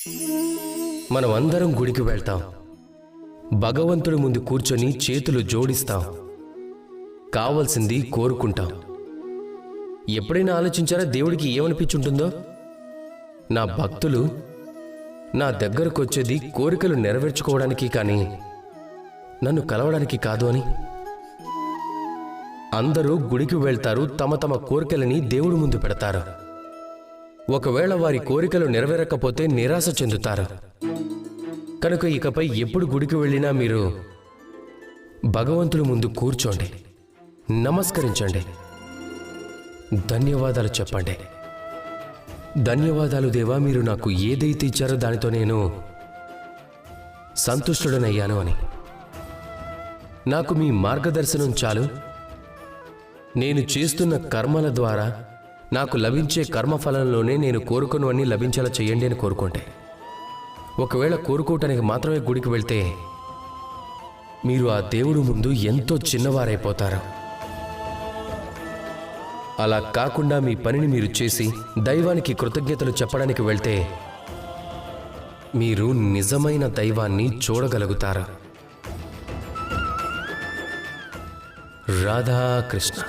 మనం అందరం గుడికి వెళ్తాం, భగవంతుడి ముందు కూర్చొని చేతులు జోడిస్తాం, కావలసింది కోరుకుంటాం. ఎప్పుడైనా ఆలోచించారా దేవుడికి ఏమనిపించుంటుందో? నా భక్తులు నా దగ్గరకు వచ్చేది కోరికలు నెరవేర్చుకోవడానికి కానీ నన్ను కలవడానికి కాదు అని. అందరూ గుడికి వెళ్తారు, తమ తమ కోరికలని దేవుడి ముందు పెడతారు. ఒకవేళ వారి కోరికలు నెరవేరకపోతే నిరాశ చెందుతారు. కనుక ఇకపై ఎప్పుడు గుడికి వెళ్ళినా మీరు భగవంతుడి ముందు కూర్చోండి, నమస్కరించండి, ధన్యవాదాలు చెప్పండి. ధన్యవాదాలు దేవా, మీరు నాకు ఏదైతే ఇచ్చారో దానితో నేను సంతుష్టుడనయ్యాను అని. నాకు మీ మార్గదర్శనం చాలు. నేను చేస్తున్న కర్మల ద్వారా నాకు లభించే కర్మఫలంలోనే నేను కోరుకున్నవన్నీ లభించేలా చేయండి అని కోరుకుంటే. ఒకవేళ కోరుకోవటానికి మాత్రమే గుడికి వెళ్తే మీరు ఆ దేవుడు ముందు ఎంతో చిన్నవారైపోతారు. అలా కాకుండా మీ పనిని మీరు చేసి దైవానికి కృతజ్ఞతలు చెప్పడానికి వెళ్తే మీరు నిజమైన దైవాన్ని చూడగలుగుతారు. రాధాకృష్ణ.